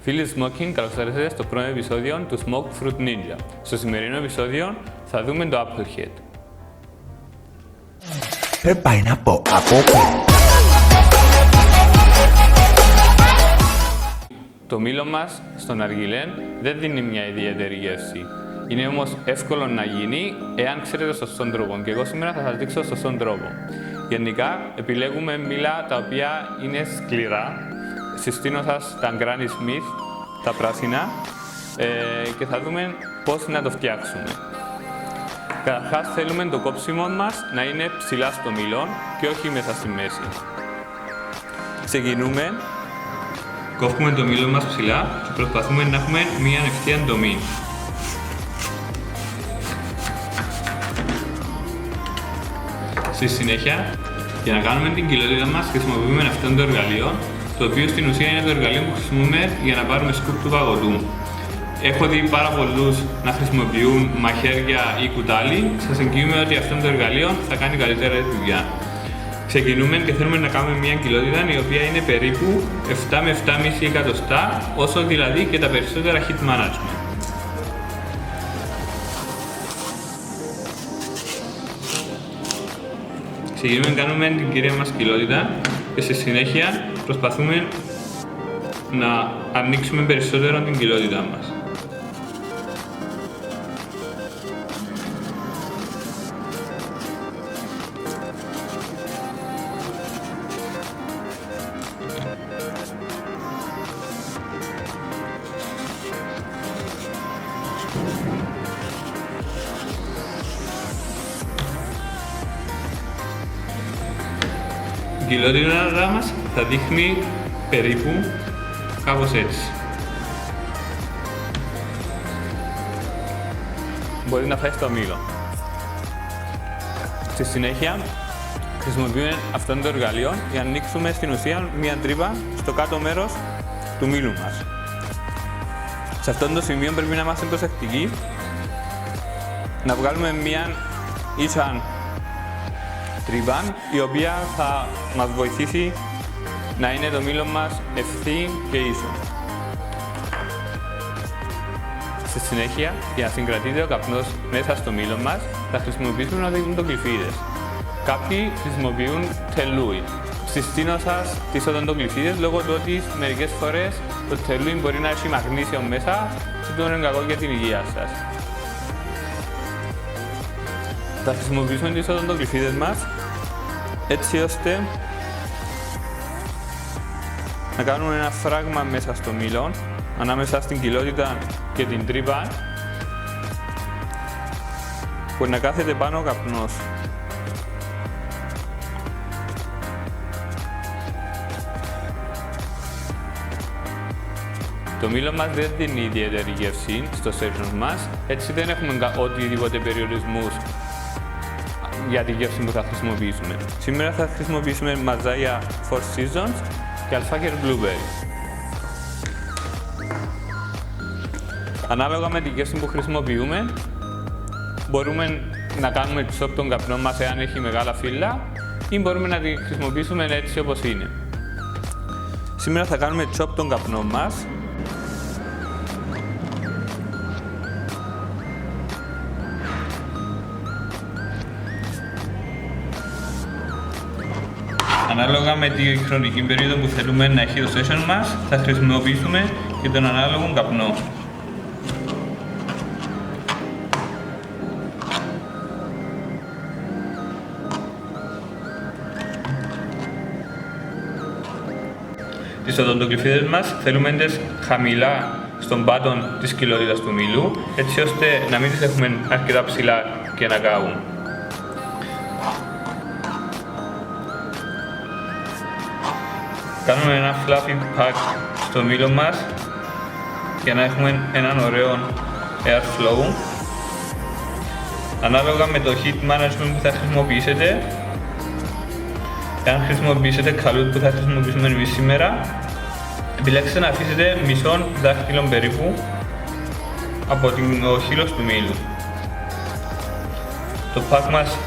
Φίλοι Smoking, καλώς ήρθατε στο πρώτο επεισόδιο του Smoke Fruit Ninja. Στο σημερινό επεισόδιο θα δούμε το Applehead. Το μήλο μας στον αργυλέν δεν δίνει μια ιδιαίτερη γεύση. Είναι όμως εύκολο να γίνει εάν ξέρετε σωστόν τρόπο και εγώ σήμερα θα σας δείξω σωστόν τρόπο. Γενικά επιλέγουμε μήλα τα οποία είναι σκληρά. Συστήνω σας τα Granny Smith, τα πράσινα και θα δούμε πώς να το φτιάξουμε. Καταρχάς θέλουμε το κόψιμο μας να είναι ψηλά στο μήλο και όχι μέσα στη μέση. Ξεκινούμε, κόβουμε το μήλο μας ψηλά και προσπαθούμε να έχουμε μια ευθεία δομή. Στη συνέχεια, για να κάνουμε την κοιλότητα μας χρησιμοποιούμε αυτό το εργαλείο, το οποίο στην ουσία είναι το εργαλείο που χρησιμοποιούμε για να πάρουμε σκουπ του παγωτού. Έχω δει πάρα πολλούς να χρησιμοποιούν μαχαίρια ή κουτάλι. Σας εγγυούμε ότι αυτό το εργαλείο θα κάνει καλύτερα τη δουλειά. Ξεκινούμε και θέλουμε να κάνουμε μια κοιλότητα η οποία είναι περίπου 7 με 7,5 εκατοστά, όσο δηλαδή και τα περισσότερα heat management. Ξεκινούμε να κάνουμε την κυρία μας κοιλότητα και στη συνέχεια προσπαθούμε να ανοίξουμε περισσότερο την κοιλότητά μας. Η κοιλότητα μας θα δείχνει περίπου κάπως έτσι. Μπορεί να φάει στο μήλο. Στη συνέχεια χρησιμοποιούμε αυτό το εργαλείο για να ανοίξουμε στην ουσία μια τρύπα στο κάτω μέρος του μήλου μας. Σε αυτό το σημείο πρέπει να είμαστε προσεκτικοί να βγάλουμε μια ίσα τρύπα η οποία θα μας βοηθήσει να είναι το μήλο μας ευθύ και ίσο. Στη συνέχεια, για να συγκρατείται ο καπνός μέσα στο μήλο μας, θα χρησιμοποιήσουμε οδοντοκλυφίδες. Κάποιοι χρησιμοποιούν τελούι. Συστήνω σας τις οδοντοκλυφίδες λόγω του ότι μερικές φορές το τελούι μπορεί να έχει μαγνήσιο μέσα και το είναι κακό για την υγεία σας. Θα χρησιμοποιήσουμε τις οδοντοκλυφίδες μας έτσι ώστε να κάνουμε ένα φράγμα μέσα στο μήλο, ανάμεσα στην κοιλότητα και την τρύπα, που να κάθεται πάνω ο καπνός. Το μήλο μας δεν δίνει ιδιαίτερη γεύση στο session μας, έτσι δεν έχουμε οτιδήποτε περιορισμούς για τη γεύση που θα χρησιμοποιήσουμε. Σήμερα θα χρησιμοποιήσουμε μαζάγια Four Seasons και αλφάκερ blueberry. Ανάλογα με τη γεύση που χρησιμοποιούμε, μπορούμε να κάνουμε chop τον καπνό μας εάν έχει μεγάλα φύλλα ή μπορούμε να τη χρησιμοποιήσουμε έτσι όπως είναι. Σήμερα θα κάνουμε chop τον καπνό μας. Ανάλογα με τη χρονική περίοδο που θέλουμε να έχει το session μας, θα χρησιμοποιήσουμε και τον ανάλογο καπνό. Τις οδοντοκλυφίδες μας θέλουμε τις χαμηλά στον πάτο της κοιλότητας του μήλου, έτσι ώστε να μην τις έχουμε αρκετά ψηλά και να καούν. Κάνουμε ένα fluffy pack στο μήλο μας για να έχουμε έναν ωραίο airflow. Ανάλογα με το heat management που θα χρησιμοποιήσετε, εάν χρησιμοποιήσετε καλούτ που θα χρησιμοποιήσουμε εμείς σήμερα, επιλέξτε να αφήσετε μισό δάχτυλο περίπου από το χείλος του μήλου. Το pack μας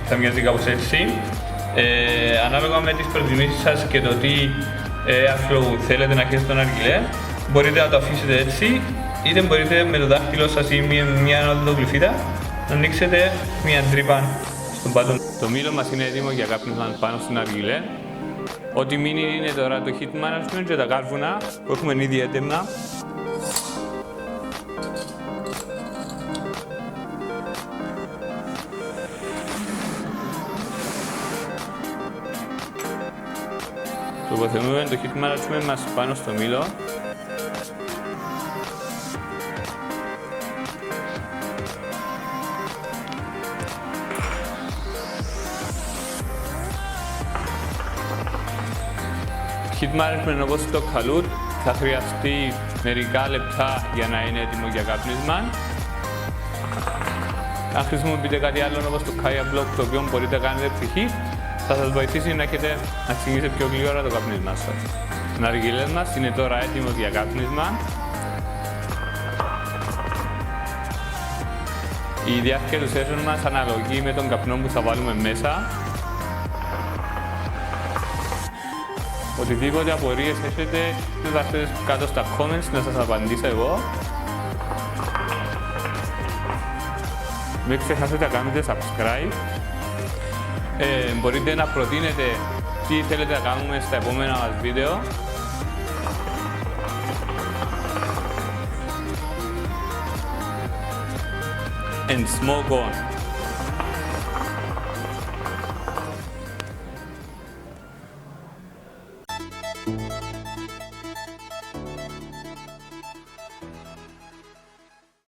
θα μοιάζει κάπως έτσι. Ανάλογα με τις προτιμήσεις σας και το τι airflow θέλετε να έχετε στον αργυλέ, μπορείτε να το αφήσετε έτσι, είτε μπορείτε με το δάχτυλο σας ή μια οδοντογλυφίδα να ανοίξετε μια τρύπα στον πάτο. Το μήλο μας είναι έτοιμο για κάπνισμα πάνω στην αργυλέ. Ό,τι μείνει είναι τώρα το heat management και τα κάρβουνα που έχουμε ήδη έτοιμα. Τοποθετούμε το heat management μας πάνω στο μήλο. Heat management όπως το καλούτ θα χρειαστεί μερικά λεπτά για να είναι έτοιμο για κάπνισμα. Αν χρησιμοποιείτε κάτι άλλο όπως το Kaya Block, το οποίο μπορείτε να κάνετε preheat, θα σας βοηθήσει να ξεκινήσετε πιο γλυόρα το καπνίσμα σας. Το ναργιλέ μας είναι τώρα έτοιμο για κάπνισμα. Η διάρκεια του session μας αναλογεί με τον καπνό που θα βάλουμε μέσα. Οτιδήποτε απορίες έχετε, θα αφήσετε κάτω στα comments να σας απαντήσω εγώ. Μην ξεχάσετε να κάνετε subscribe. Μπορείτε να προτείνετε τι θέλετε να κάνουμε στα επόμενα μας βίντεο. And smoke on!